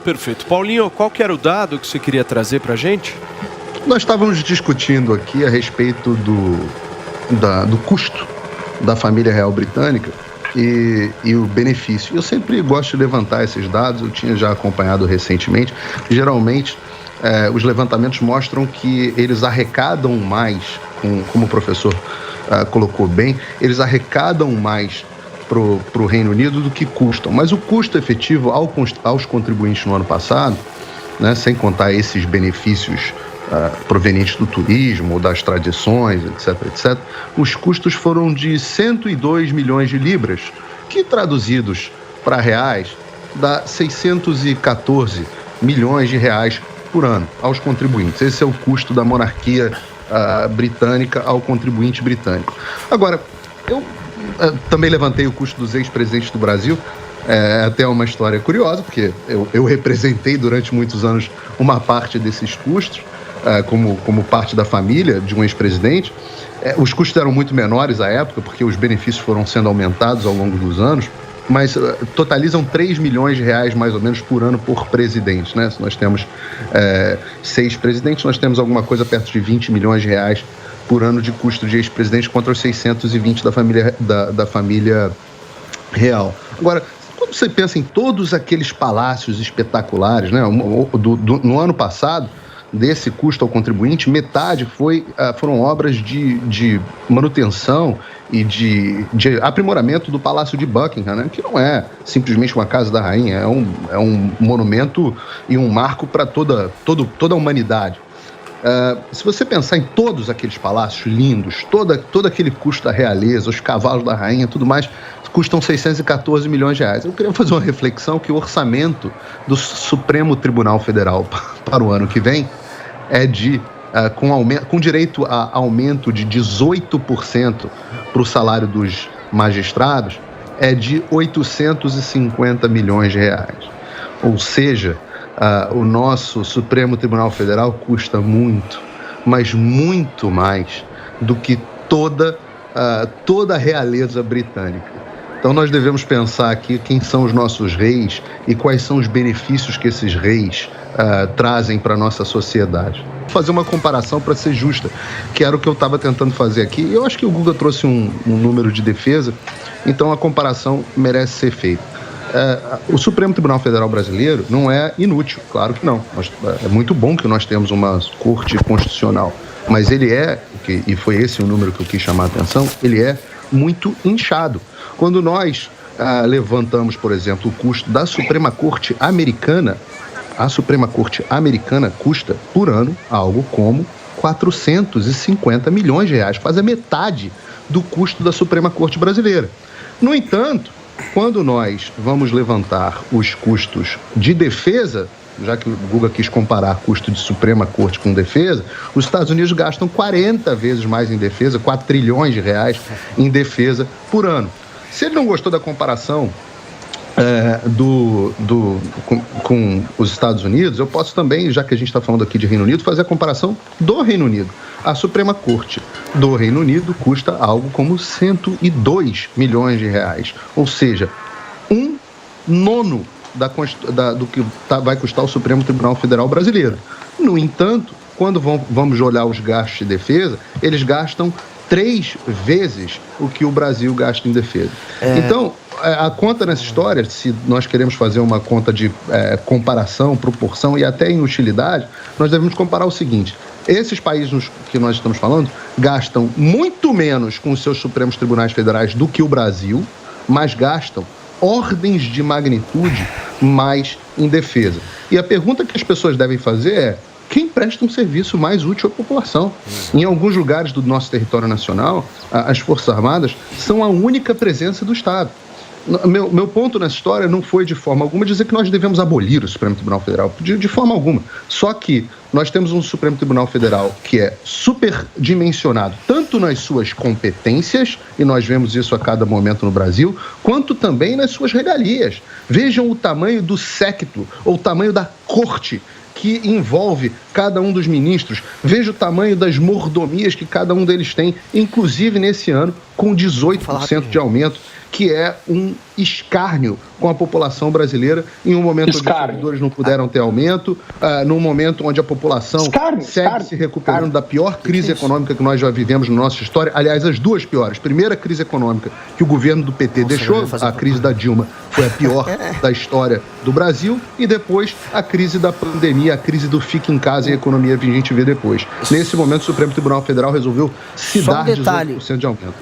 Perfeito. Paulinho, qual que era o dado que você queria trazer para a gente? Nós estávamos discutindo aqui a respeito do custo da família real britânica e o benefício. Eu sempre gosto de levantar esses dados, eu tinha já acompanhado recentemente. Geralmente, os levantamentos mostram que eles arrecadam mais, como o professor colocou bem, eles arrecadam mais para o Reino Unido do que custam. Mas o custo efetivo aos contribuintes no ano passado, né, sem contar esses benefícios provenientes do turismo ou das tradições, etc., os custos foram de 102 milhões de libras, que traduzidos para reais dá 614 milhões de reais por ano aos contribuintes. Esse é o custo da monarquia britânica ao contribuinte britânico. Agora, eu também levantei o custo dos ex-presidentes do Brasil. É até uma história curiosa, porque eu representei durante muitos anos uma parte desses custos, como parte da família de um ex-presidente. Os custos eram muito menores à época, porque os benefícios foram sendo aumentados ao longo dos anos, mas totalizam 3 milhões de reais, mais ou menos, por ano por presidente, né? Se nós temos 6 presidentes, nós temos alguma coisa perto de 20 milhões de reais por ano de custo de ex-presidente contra os 620 da família real. Agora, quando você pensa em todos aqueles palácios espetaculares, né? No ano passado, desse custo ao contribuinte, metade foram obras de manutenção e de aprimoramento do Palácio de Buckingham, né? Que não é simplesmente uma casa da rainha, é um monumento e um marco para toda a humanidade. Se você pensar em todos aqueles palácios lindos, todo aquele custo da realeza, os cavalos da rainha, tudo mais, custam 614 milhões de reais. Eu queria fazer uma reflexão que o orçamento do Supremo Tribunal Federal para o ano que vem é com direito a aumento de 18% para o salário dos magistrados, é de 850 milhões de reais. Ou seja, o nosso Supremo Tribunal Federal custa muito, mas muito mais do que toda a realeza britânica. Então nós devemos pensar aqui quem são os nossos reis e quais são os benefícios que esses reis trazem para a nossa sociedade. Vou fazer uma comparação para ser justa, que era o que eu estava tentando fazer aqui. Eu acho que o Guga trouxe um número de defesa, então a comparação merece ser feita. O Supremo Tribunal Federal brasileiro não é inútil, claro que não. É muito bom que nós temos uma corte constitucional, mas ele e foi esse o número que eu quis chamar a atenção, ele é muito inchado. Quando nós levantamos, por exemplo, o custo da Suprema Corte Americana, a Suprema Corte Americana custa por ano algo como 450 milhões de reais, quase a metade do custo da Suprema Corte brasileira. No entanto, quando nós vamos levantar os custos de defesa, já que o Guga quis comparar custo de Suprema Corte com defesa, os Estados Unidos gastam 40 vezes mais em defesa, 4 trilhões de reais em defesa por ano. Se ele não gostou da comparação com os Estados Unidos, eu posso também, já que a gente está falando aqui de Reino Unido, fazer a comparação do Reino Unido. A Suprema Corte do Reino Unido custa algo como 102 milhões de reais, ou seja, 1/9 do que vai custar o Supremo Tribunal Federal brasileiro. No entanto, quando vamos olhar os gastos de defesa, eles gastam 3 vezes o que o Brasil gasta em defesa. Então, a conta nessa história, se nós queremos fazer uma conta de comparação, proporção e até em utilidade, nós devemos comparar o seguinte: esses países que nós estamos falando gastam muito menos com os seus Supremos Tribunais Federais do que o Brasil, mas gastam ordens de magnitude mais em defesa. E a pergunta que as pessoas devem fazer é: quem presta um serviço mais útil à população? Em alguns lugares do nosso território nacional, as Forças Armadas são a única presença do Estado. Meu ponto nessa história não foi de forma alguma dizer que nós devemos abolir o Supremo Tribunal Federal, de forma alguma. Só que nós temos um Supremo Tribunal Federal que é superdimensionado, tanto nas suas competências, e nós vemos isso a cada momento no Brasil, quanto também nas suas regalias. Vejam o tamanho do séquito, ou o tamanho da corte que envolve cada um dos ministros. Veja o tamanho das mordomias que cada um deles tem, inclusive nesse ano, com 18% de aumento que é um escárnio com a população brasileira em um momento onde os servidores não puderam ter aumento, num momento onde a população segue se recuperando da pior crise econômica que nós já vivemos na nossa história. Aliás, as duas piores. Primeira crise econômica que o governo do PT deixou, a crise da Dilma foi a pior da história do Brasil, e depois a crise da pandemia, a crise do fique em casa e a economia que a gente vê depois. Nesse momento, o Supremo Tribunal Federal resolveu se dar 18% de aumento.